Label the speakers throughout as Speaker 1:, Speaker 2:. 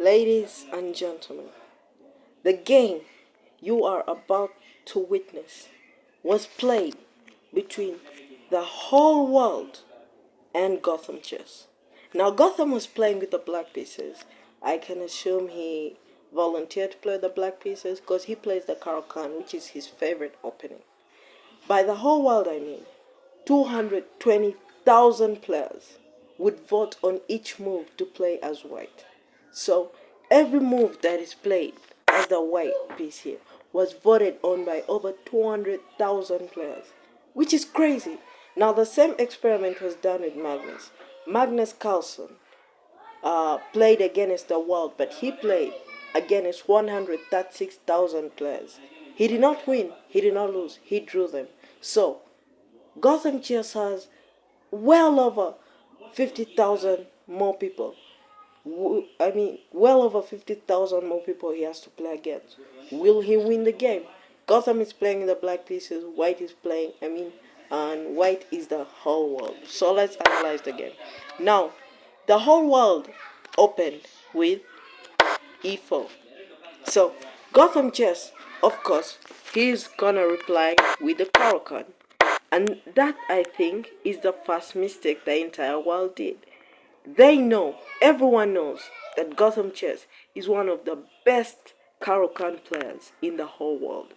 Speaker 1: Ladies and gentlemen, the game you are about to witness was played between the whole world and Gotham Chess. Now, Gotham was playing with the black pieces. I can assume he volunteered to play the black pieces because he plays the Khan, which is his favorite opening. By the whole world, I mean 220,000 players would vote on each move to play as white. So every move that is played as the white piece here was voted on by over 200,000 players, which is crazy. Now the same experiment was done with Magnus. Magnus Carlsen played against the world, but he played against 136,000 players. He did not win, he did not lose, he drew them. So Gotham Chess has well over 50,000 more people. Well over 50,000 more people he has to play against. Will he win the game? Gotham is playing the black pieces, white is playing, and white is the whole world. So let's analyze the game. Now, the whole world opened with e4. So, Gotham Chess, of course, he's gonna reply with the Khan. And that, I think, is the first mistake the entire world did. They know, everyone knows, that Gotham Chess is one of the best Khan players in the whole world.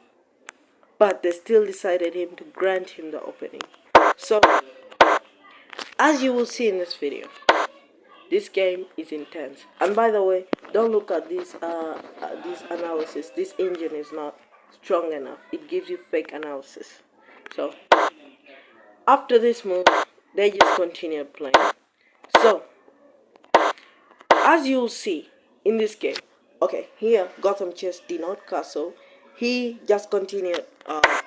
Speaker 1: But they still decided him to grant him the opening. So, as you will see in this video, this game is intense. And by the way, don't look at this analysis. This engine is not strong enough. It gives you fake analysis. So, after this move, they just continued playing. So, as you'll see in this game, okay, here Gotham Chess did not castle. He just continued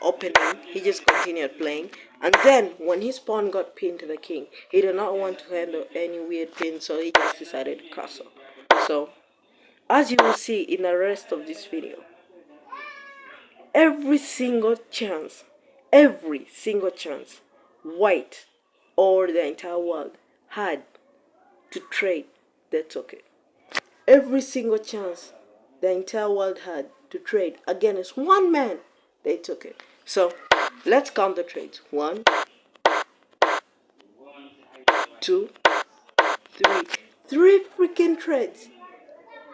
Speaker 1: opening. He just continued playing. And then when his pawn got pinned to the king, he did not want to handle any weird pin, so he just decided to castle. So, as you will see in the rest of this video, every single chance, white or the entire world had to trade, they took it. Every single chance the entire world had to trade against one man, they took it. So let's count the trades. 1, 2, 3. 3 freaking trades.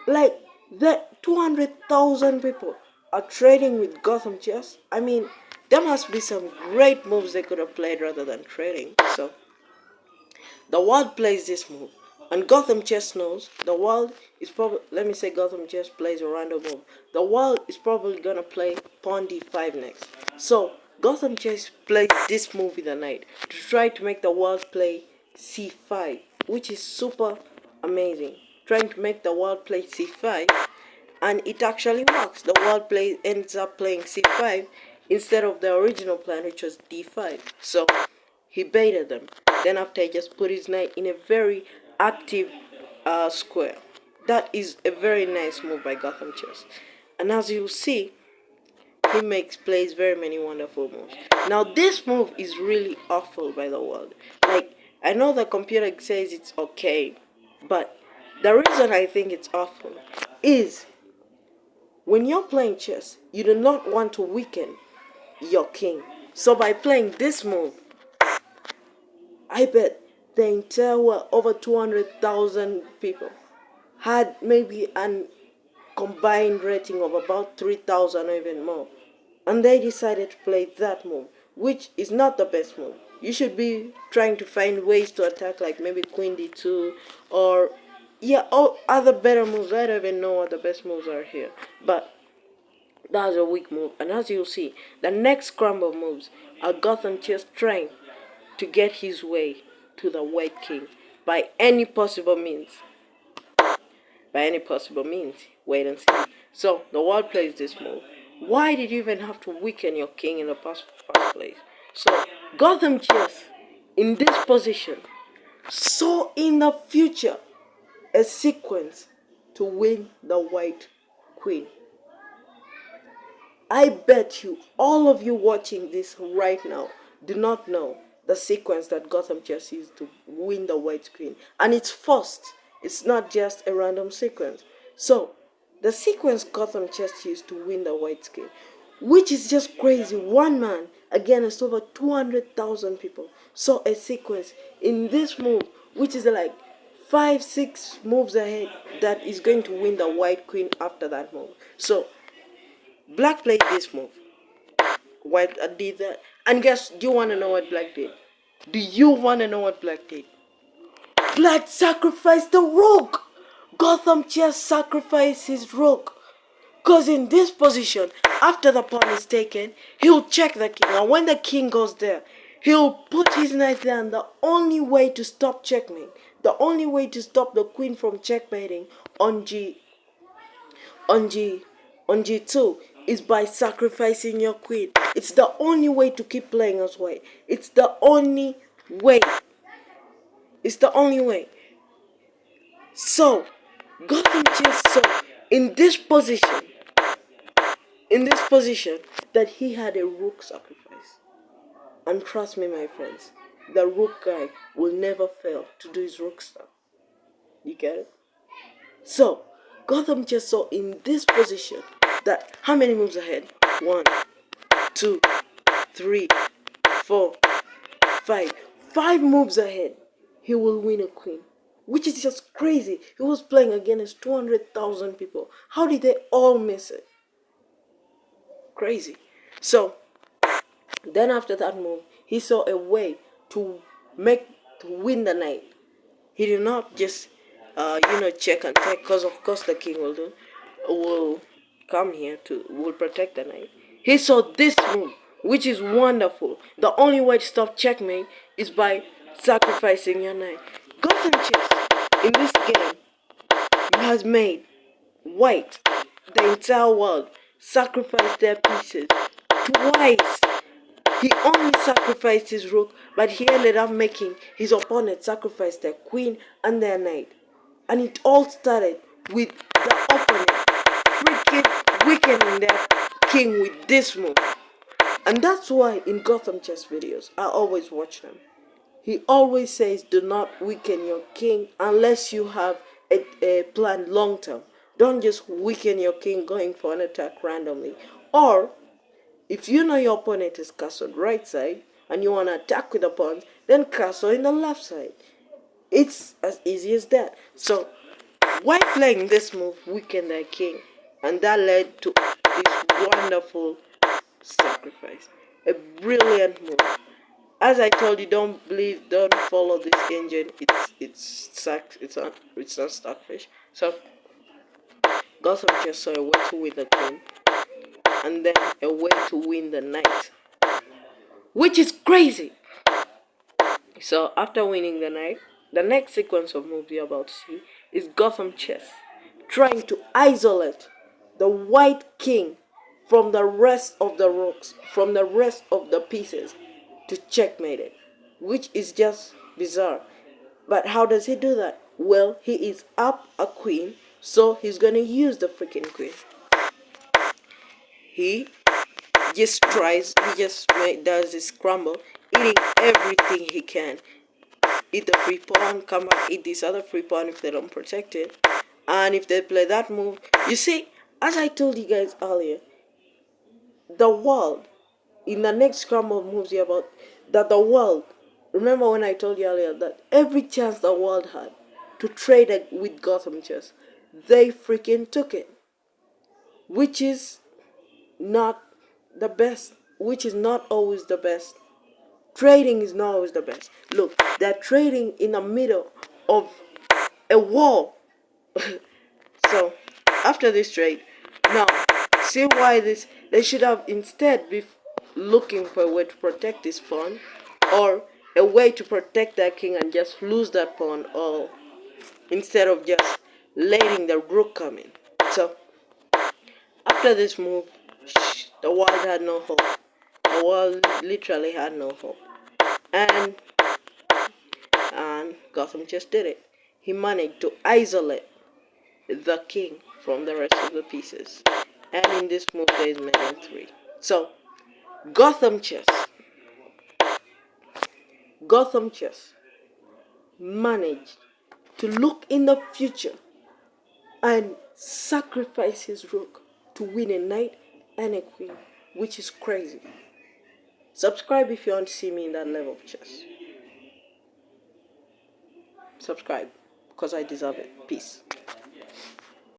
Speaker 1: Like the 200,000 people are trading with Gotham Chess. I mean, there must be some great moves they could have played rather than trading. So the world plays this move. And Gotham Chess knows the world is probably, let me say Gotham Chess plays a random move. The world is probably gonna play pawn d5 next. So Gotham Chess plays this move in the night to try to make the world play c5, which is super amazing. Trying to make the world play c5, and it actually works. The world ends up playing c5 instead of the original plan, which was d5. So he baited them. Then after, he just put his knight in a very active square. That is a very nice move by Gotham Chess. And as you see, he plays very many wonderful moves. Now this move is really awful by the world. Like, I know the computer says it's okay, but the reason I think it's awful is when you're playing chess, you do not want to weaken your king. So by playing this move, I bet the entire world, over 200,000 people, had maybe a combined rating of about 3,000 or even more. And they decided to play that move, which is not the best move. You should be trying to find ways to attack, like maybe Queen D2 or other better moves. I don't even know what the best moves are here. But that's a weak move. And as you'll see, the next scramble moves are Gotham Chess trying to get his way to the white king by any possible means. Wait and see. So the world plays this move. Why did you even have to weaken your king in the first place? So Gotham Chess in this position saw in the future a sequence to win the white queen. I bet you, all of you watching this right now, do not know the sequence that Gotham Chess used to win the white queen. And it's forced. It's not just a random sequence. So the sequence Gotham Chess used to win the white king, which is just crazy. One man against over 200,000 people saw a sequence in this move, which is like 5, 6 moves ahead, that is going to win the white queen after that move. So black played this move, white did that, and guess, do you want to know what black did? Do you want to know what black did? Black sacrificed the rook. Gotham Chess sacrificed his rook. Because in this position, after the pawn is taken, he'll check the king. And when the king goes there, he'll put his knight there. And the only way to stop checkmate, the only way to stop the queen from checkmating on on G, on G2 is by sacrificing your queen. It's the only way to keep playing as white. It's the only way. It's the only way. So, Gotham Chess saw in this position, that he had a rook sacrifice. And trust me, my friends, the rook guy will never fail to do his rook stuff. You get it? So, Gotham Chess saw in this position that how many moves ahead? 1, 2, 3, 4, 5. 5 moves ahead, he will win a queen. Which is just crazy. He was playing against 200,000 people. How did they all miss it? Crazy. So, then after that move, he saw a way to win the night. He did not just, check and take, because of course the king will come here will protect the knight. He saw this move, which is wonderful. The only way to stop checkmate is by sacrificing your knight. Gotham Chess in this game has made white, the entire world, sacrifice their pieces twice. He only sacrificed his rook, but he ended up making his opponent sacrifice their queen and their knight. And it all started with the opponent freaking weakening their king with this move. And that's why in Gotham Chess videos, I always watch them. He always says, do not weaken your king unless you have a plan long term. Don't just weaken your king going for an attack randomly. Or if you know your opponent is castled right side and you want to attack with the pawns, then castle in the left side. It's as easy as that. So, white playing this move weakened their king, and that led to this wonderful sacrifice. A brilliant move. As I told you, don't follow this engine. It's not stockfish. So, Gotham just saw a way to win the queen, and then a way to win the knight, which is crazy. So after winning the knight, the next sequence of moves you're about to see is Gotham Chess trying to isolate the white king from the rest of the rooks, from the rest of the pieces, to checkmate it, which is just bizarre. But how does he do that? Well, he is up a queen, so he's gonna use the freaking queen. He does this scramble, eating everything he can. Eat the free pawn, come back, eat this other free pawn if they don't protect it. And if they play that move, you see, as I told you guys earlier, the world, in the next scramble of moves here about, that the world, remember when I told you earlier that every chance the world had to trade with Gotham Chess, they freaking took it. Which is not the best, which is not always the best. Trading is not always the best. Look, they're trading in the middle of a war. So, after this trade, now, see why they should have instead be looking for a way to protect this pawn, or a way to protect that king and just lose that pawn, or instead of just letting the rook come in. So, after this move, the world had no hope. The world literally had no hope. And Gotham just did it. He managed to isolate the king from the rest of the pieces. And in this move there is made in 3. So, Gotham Chess managed to look in the future and sacrifice his rook to win a knight and a queen, which is crazy. Subscribe if you want to see me in that level of chess. Subscribe, because I deserve it. Peace.